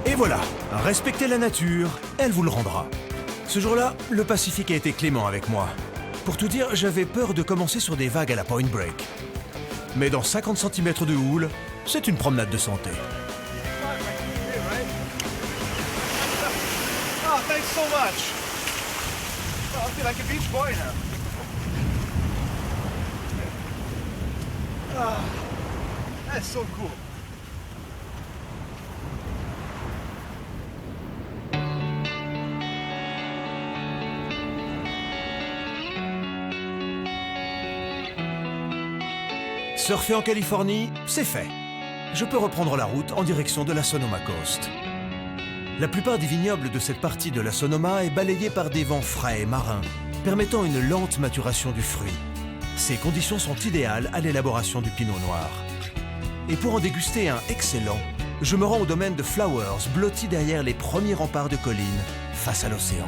S1: Et voilà, respectez la nature, elle vous le rendra. Ce jour-là, le Pacifique a été clément avec moi. Pour tout dire, j'avais peur de commencer sur des vagues à la Point Break. Mais dans 50 cm de houle, c'est une promenade de santé.
S3: Oh, thanks so much. Oh, I feel like a beach boy now. Oh, that's so cool.
S1: Surfer en Californie, c'est fait. Je peux reprendre la route en direction de la Sonoma Coast. La plupart des vignobles de cette partie de la Sonoma est balayée par des vents frais et marins, permettant une lente maturation du fruit. Ces conditions sont idéales à l'élaboration du pinot noir. Et pour en déguster un excellent, je me rends au domaine de Flowers, blotti derrière les premiers remparts de collines, face à l'océan.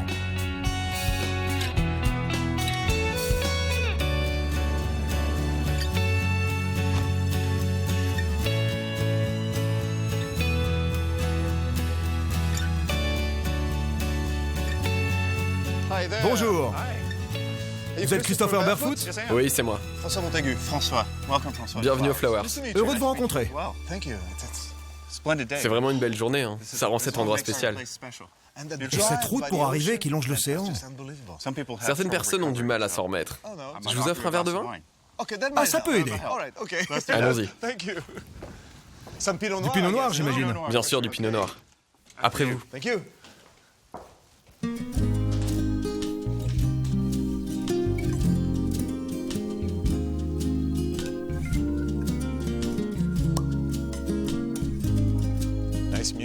S1: Bonjour. Vous êtes Christopher Barefoot?
S6: Oui, c'est moi.
S3: François Montaigu. François. Welcome, François.
S6: Bienvenue aux Flowers.
S1: Heureux de vous rencontrer.
S3: Wow, thank you. Splendid day.
S6: C'est vraiment une belle journée, hein. Ça rend cet endroit spécial.
S1: Et cette route pour arriver qui longe l'océan.
S6: Certaines personnes ont du mal à s'en remettre. Je vous offre un verre de vin?
S1: Ah, ça peut aider.
S6: Allons-y.
S1: Du pinot noir, j'imagine.
S6: Bien sûr, du pinot noir. Après vous.
S3: Thank you.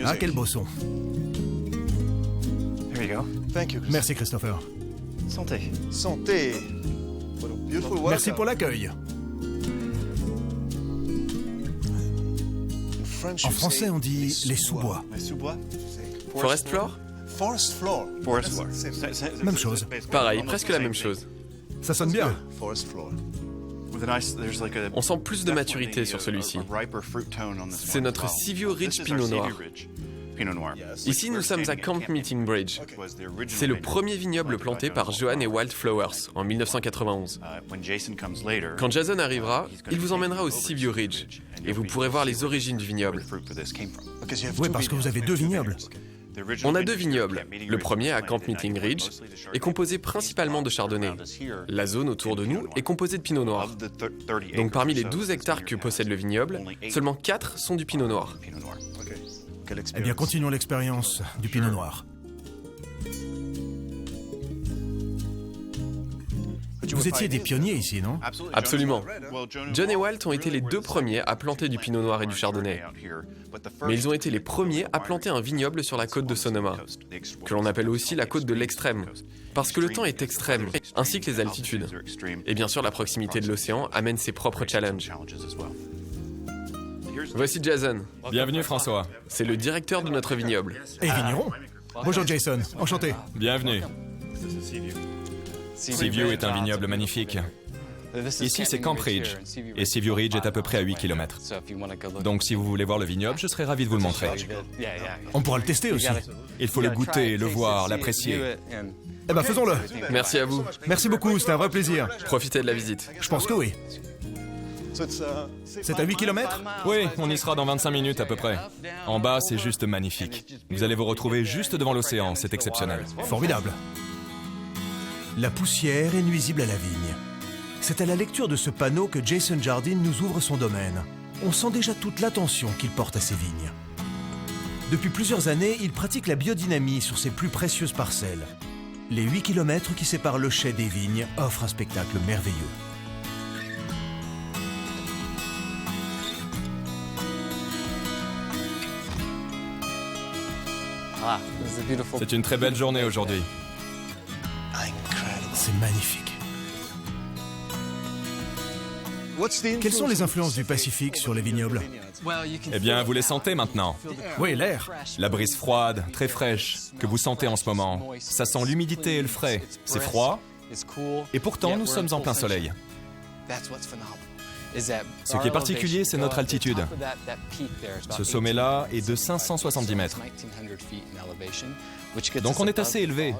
S1: Ah, quel beau son. Merci, Christopher.
S3: Santé. Santé.
S1: Merci pour l'accueil. En français, on dit les sous-bois.
S6: Forest floor?
S1: Même chose.
S6: Pareil, presque la même chose.
S1: Ça sonne bien.
S6: On sent plus de maturité sur celui-ci. C'est notre Seaview Ridge Pinot Noir. Ici, nous sommes à Camp Meeting Bridge. C'est le premier vignoble planté par Johan et Walt Flowers en 1991. Quand Jason arrivera, il vous emmènera au Seaview Ridge et vous pourrez voir les origines du vignoble.
S1: Oui, parce que vous avez 2 vignobles.
S6: On a 2 vignobles. Le premier, à Camp Meeting Ridge, est composé principalement de chardonnay. La zone autour de nous est composée de pinot noir. Donc parmi les 12 hectares que possède le vignoble, seulement 4 sont du pinot noir.
S1: Eh bien, continuons l'expérience du pinot noir. Vous étiez des pionniers ici, non?
S6: Absolument. John et Walt ont été les 2 premiers à planter du pinot noir et du chardonnay. Mais ils ont été les premiers à planter un vignoble sur la côte de Sonoma, que l'on appelle aussi la côte de l'extrême, parce que le temps est extrême, ainsi que les altitudes. Et bien sûr, la proximité de l'océan amène ses propres challenges. Voici Jason.
S5: Bienvenue François.
S6: C'est le directeur de notre vignoble.
S1: Et vigneron. Bonjour Jason, enchanté.
S5: Bienvenue. Seaview est un vignoble magnifique. Ici, c'est Camp Ridge, et Seaview Ridge est à peu près à 8 km. Donc si vous voulez voir le vignoble, je serais ravi de vous le montrer.
S1: On pourra le tester aussi.
S5: Il faut le goûter, le voir, l'apprécier.
S1: Eh ben, faisons-le.
S6: Merci à vous.
S1: Merci beaucoup, c'était un vrai plaisir.
S6: Profitez de la visite.
S1: Je pense que oui. C'est à 8 km?
S5: Oui, on y sera dans 25 minutes à peu près. En bas, c'est juste magnifique. Vous allez vous retrouver juste devant l'océan, c'est exceptionnel.
S1: Formidable. La poussière est nuisible à la vigne. C'est à la lecture de ce panneau que Jason Jardine nous ouvre son domaine. On sent déjà toute l'attention qu'il porte à ses vignes. Depuis plusieurs années, il pratique la biodynamie sur ses plus précieuses parcelles. Les 8 km qui séparent le chai des vignes offrent un spectacle merveilleux.
S5: C'est une très belle journée aujourd'hui.
S1: C'est magnifique. Quelles sont les influences du Pacifique sur les vignobles?
S5: Eh bien, vous les sentez maintenant.
S1: Oui, l'air.
S5: La brise froide, très fraîche, que vous sentez en ce moment. Ça sent l'humidité et le frais. C'est froid, et pourtant nous sommes en plein soleil. Ce qui est particulier, c'est notre altitude. Ce sommet-là est de 570 mètres. Donc on est assez élevé,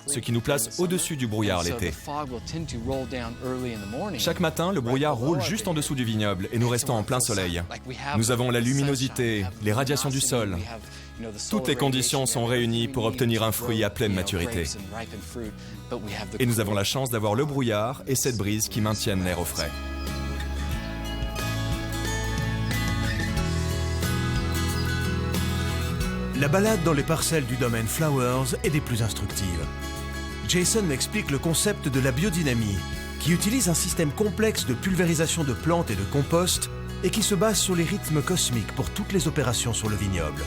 S5: ce qui nous place au-dessus du brouillard l'été. Chaque matin, le brouillard roule juste en dessous du vignoble et nous restons en plein soleil. Nous avons la luminosité, les radiations du sol. Toutes les conditions sont réunies pour obtenir un fruit à pleine maturité. Et nous avons la chance d'avoir le brouillard et cette brise qui maintiennent l'air au frais.
S1: La balade dans les parcelles du domaine Flowers est des plus instructives. Jason m'explique le concept de la biodynamie, qui utilise un système complexe de pulvérisation de plantes et de compost et qui se base sur les rythmes cosmiques pour toutes les opérations sur le vignoble.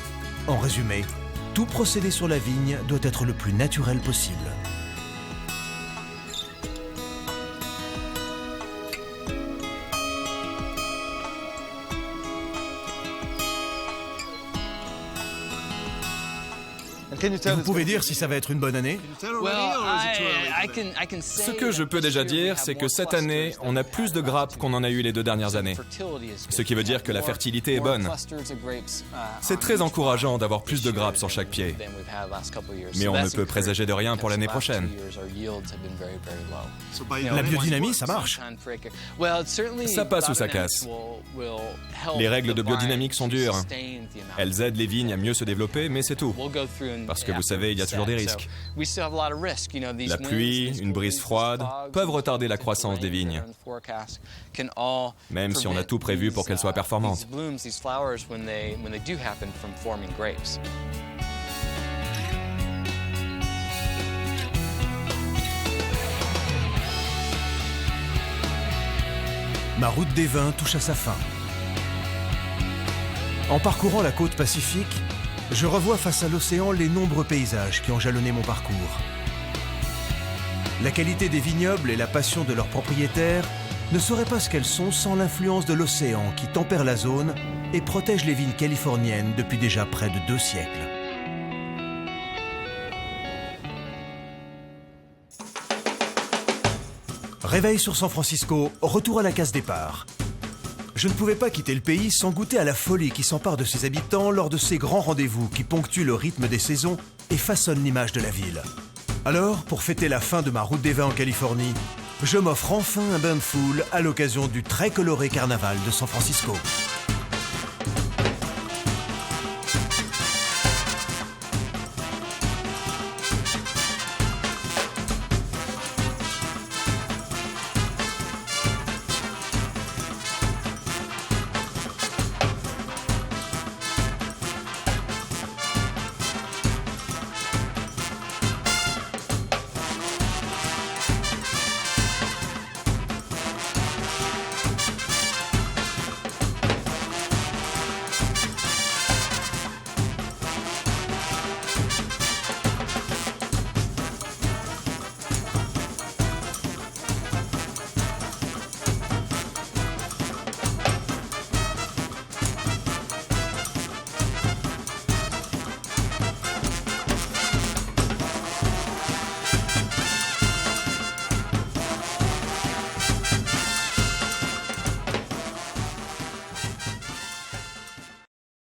S1: En résumé, tout procédé sur la vigne doit être le plus naturel possible. Et vous pouvez dire si ça va être une bonne année?
S5: Ce que je peux déjà dire, c'est que cette année, on a plus de grappes qu'on en a eu les 2 dernières années. Ce qui veut dire que la fertilité est bonne. C'est très encourageant d'avoir plus de grappes sur chaque pied. Mais on ne peut présager de rien pour l'année prochaine.
S1: La biodynamie, ça marche.
S5: Ça passe ou ça casse. Les règles de biodynamique sont dures. Elles aident les vignes à mieux se développer, mais c'est tout. Parce que vous savez, il y a toujours des risques. La pluie, une brise froide peuvent retarder la croissance des vignes, même si on a tout prévu pour qu'elles soient performantes.
S1: Ma route des vins touche à sa fin. En parcourant la côte pacifique, je revois face à l'océan les nombreux paysages qui ont jalonné mon parcours. La qualité des vignobles et la passion de leurs propriétaires ne seraient pas ce qu'elles sont sans l'influence de l'océan qui tempère la zone et protège les vignes californiennes depuis déjà près de 2 siècles. Réveil sur San Francisco, retour à la case départ. Je ne pouvais pas quitter le pays sans goûter à la folie qui s'empare de ses habitants lors de ces grands rendez-vous qui ponctuent le rythme des saisons et façonnent l'image de la ville. Alors, pour fêter la fin de ma route des vins en Californie, je m'offre enfin un bain de foule à l'occasion du très coloré carnaval de San Francisco.